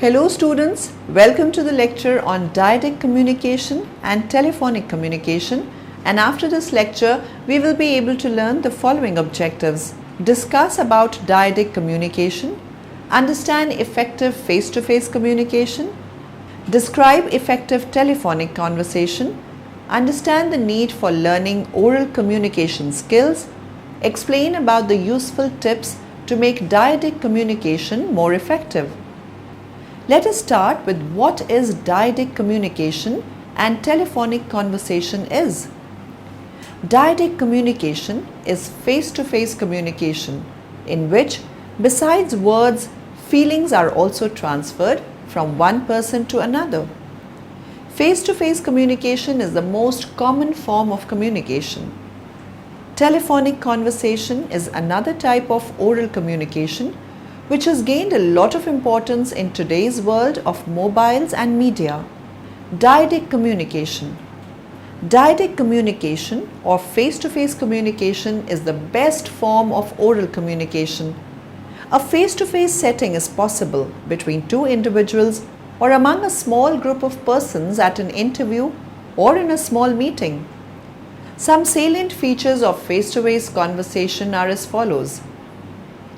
Hello students, welcome to the lecture on Dyadic communication and telephonic communication, and after this lecture we will be able to learn the following objectives. Discuss about Dyadic communication, understand effective face-to-face communication, describe effective telephonic conversation, understand the need for learning oral communication skills, explain about the useful tips to make Dyadic communication more effective. Let us start with what is Dyadic communication and telephonic conversation is. Dyadic communication is face-to-face communication in which, besides words, feelings are also transferred from one person to another. Face-to-face communication is the most common form of communication. Telephonic conversation is another type of oral communication which has gained a lot of importance in today's world of mobiles and media. Dyadic communication. Dyadic communication or face-to-face communication is the best form of oral communication. A face-to-face setting is possible between two individuals or among a small group of persons at an interview or in a small meeting. Some salient features of face-to-face conversation are as follows.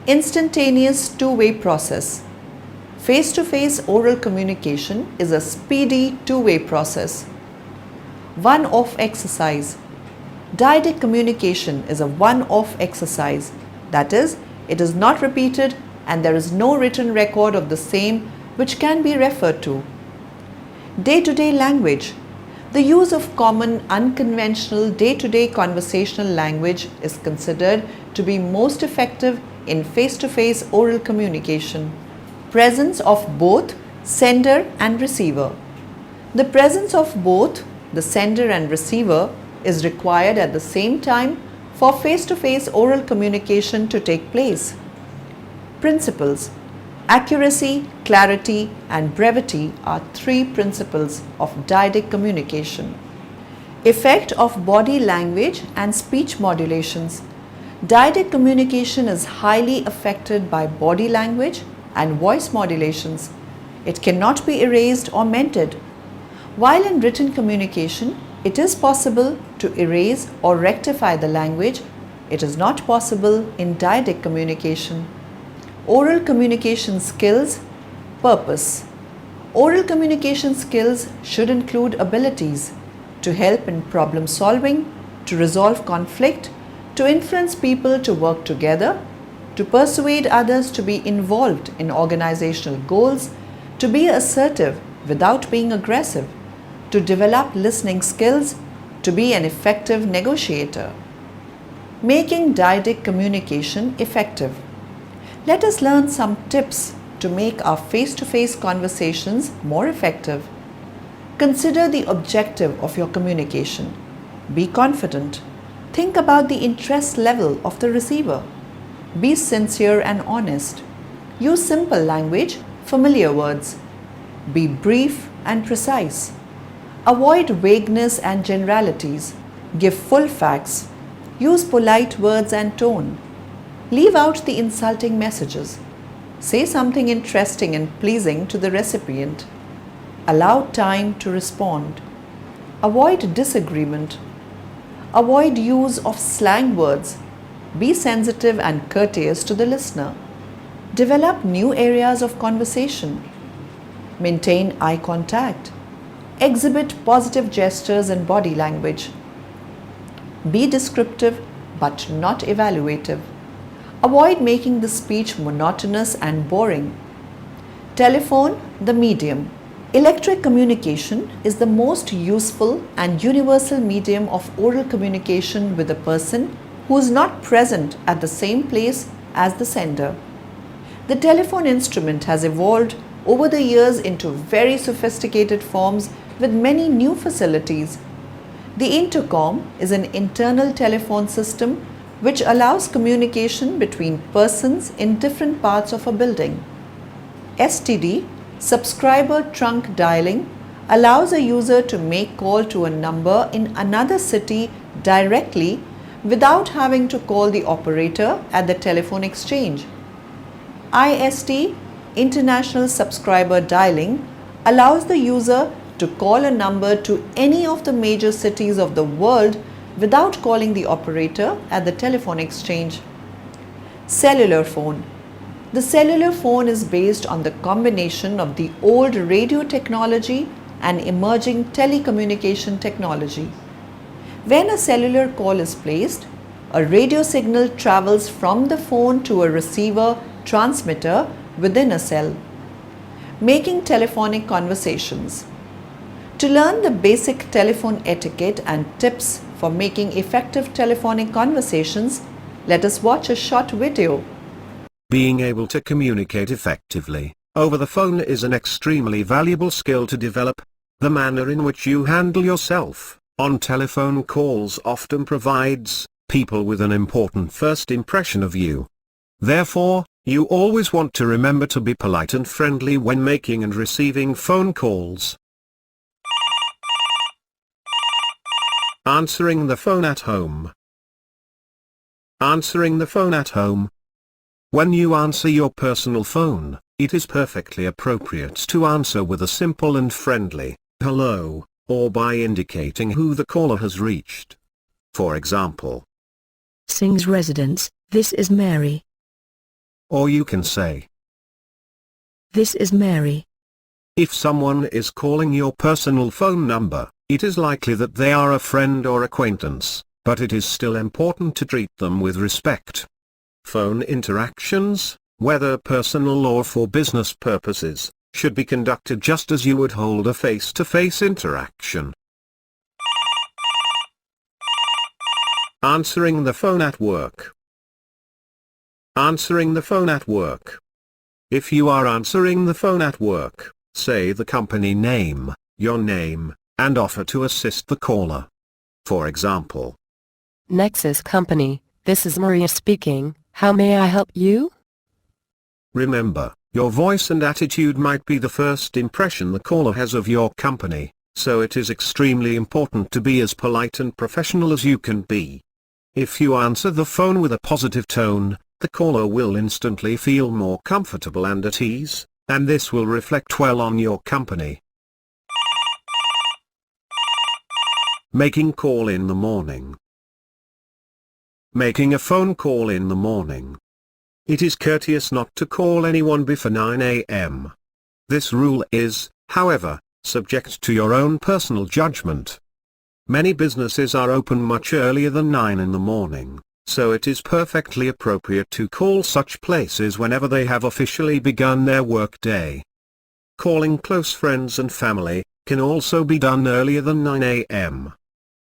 Instantaneous two-way process. Face-to-face oral communication is a speedy two-way process. One-off exercise. Dyadic communication is a one-off exercise. That is, it is not repeated and there is no written record of the same which can be referred to. Day-to-day language. The use of common, unconventional, day-to-day conversational language is considered to be most effective in face-to-face oral communication. Presence of both sender and receiver. The presence of both the sender and receiver is required at the same time for face-to-face oral communication to take place. Principles. Accuracy, clarity and brevity are three principles of Dyadic communication. Effect of body language and speech modulations. Dyadic communication is highly affected by body language and voice modulations. It cannot be erased or mended. While in written communication, it is possible to erase or rectify the language, it is not possible in Dyadic communication. Oral communication skills. Purpose. Oral communication skills should include abilities to help in problem solving, to resolve conflict, to influence people to work together, to persuade others to be involved in organizational goals, to be assertive without being aggressive, to develop listening skills, to be an effective negotiator. Making Dyadic communication effective. Let us learn some tips to make our face-to-face conversations more effective. Consider the objective of your communication. Be confident. Think about the interest level of the receiver. Be sincere and honest. Use simple language, familiar words. Be brief and precise. Avoid vagueness and generalities. Give full facts. Use polite words and tone. Leave out the insulting messages. Say something interesting and pleasing to the recipient. Allow time to respond. Avoid disagreement. Avoid use of slang words. Be sensitive and courteous to the listener. Develop new areas of conversation. Maintain eye contact. Exhibit positive gestures and body language. Be descriptive but not evaluative. Avoid making the speech monotonous and boring. Telephone, the medium. Electric communication is the most useful and universal medium of oral communication with a person who is not present at the same place as the sender. The telephone instrument has evolved over the years into very sophisticated forms with many new facilities. The intercom is an internal telephone system which allows communication between persons in different parts of a building. STD, subscriber trunk dialing, allows a user to make call to a number in another city directly without having to call the operator at the telephone exchange. IST, international subscriber dialing allows the user to call a number to any of the major cities of the world without calling the operator at the telephone exchange. Cellular phone. The cellular phone is based on the combination of the old radio technology and emerging telecommunication technology. When a cellular call is placed, a radio signal travels from the phone to a receiver transmitter within a cell, making telephonic conversations. To learn the basic telephone etiquette and tips for making effective telephonic conversations, let us watch a short video. Being able to communicate effectively over the phone is an extremely valuable skill to develop. The manner in which you handle yourself on telephone calls often provides people with an important first impression of you. Therefore, you always want to remember to be polite and friendly when making and receiving phone calls. Answering the phone at home. Answering the phone at home. When you answer your personal phone, it is perfectly appropriate to answer with a simple and friendly hello, or by indicating who the caller has reached. For example, Singh's residence, this is Mary. Or you can say, This is Mary. if someone is calling your personal phone number, it is likely that they are a friend or acquaintance, but it is still important to treat them with respect. Phone interactions, whether personal or for business purposes, should be conducted just as you would hold a face-to-face interaction. Answering the phone at work. Answering the phone at work. If you are answering the phone at work, say the company name, your name, and offer to assist the caller. For example, Nexus Company, this is Maria speaking, how may I help you? remember, your voice and attitude might be the first impression the caller has of your company, so it is extremely important to be as polite and professional as you can be. If you answer the phone with a positive tone, the caller will instantly feel more comfortable and at ease, and this will reflect well on your company. Making call in the morning. Making a phone call in the morning. It is courteous not to call anyone before 9 a.m. This rule is, however, subject to your own personal judgment. Many businesses are open much earlier than 9 in the morning, so it is perfectly appropriate to call such places whenever they have officially begun their workday. Calling close friends and family can also be done earlier than 9 a.m.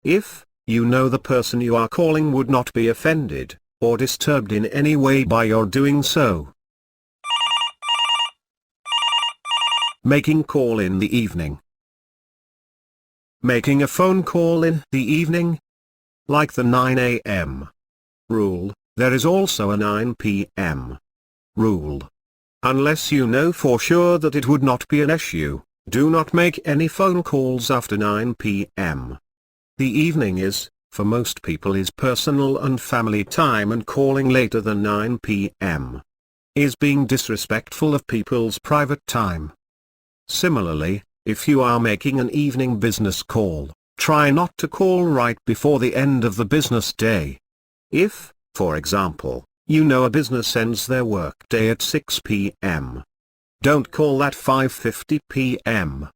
If you know the person you are calling would not be offended or disturbed in any way by your doing so. Making call in the evening. Making a phone call in the evening. Like the 9 a.m. rule, there is also a 9 p.m. rule. Unless you know for sure that it would not be an issue, do not make any phone calls after 9 p.m. The evening is, for most people, is personal and family time, and calling later than 9 p.m. is being disrespectful of people's private time. Similarly, if you are making an evening business call, try not to call right before the end of the business day. If, for example, you know a business ends their workday at 6 p.m. don't call at 5:50 p.m.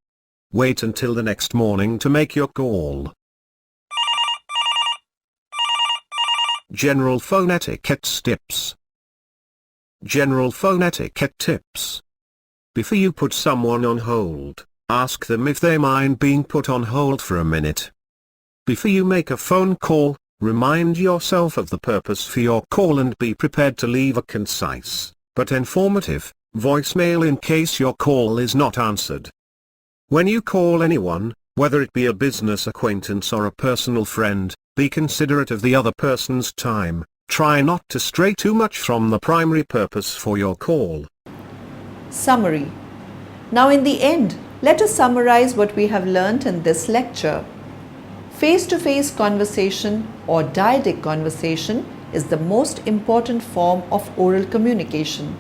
Wait until the next morning to make your call. General phone etiquette tips. General phone etiquette tips. Before you put someone on hold, ask them if they mind being put on hold for a minute. Before you make a phone call, remind yourself of the purpose for your call and be prepared to leave a concise, but informative, voicemail in case your call is not answered. When you call anyone, whether it be a business acquaintance or a personal friend, be considerate of the other person's time. Try not to stray too much from the primary purpose for your call. Summary. Now in the end, let us summarize what we have learnt in this lecture. Face-to-face conversation or dyadic conversation is the most important form of oral communication.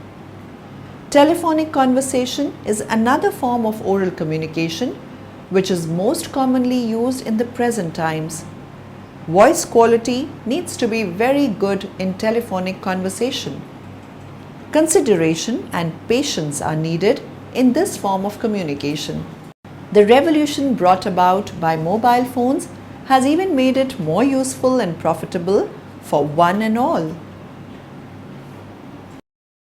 Telephonic conversation is another form of oral communication which is most commonly used in the present times. Voice quality needs to be very good in telephonic conversation. Consideration and patience are needed in this form of communication. The revolution brought about by mobile phones has even made it more useful and profitable for one and all.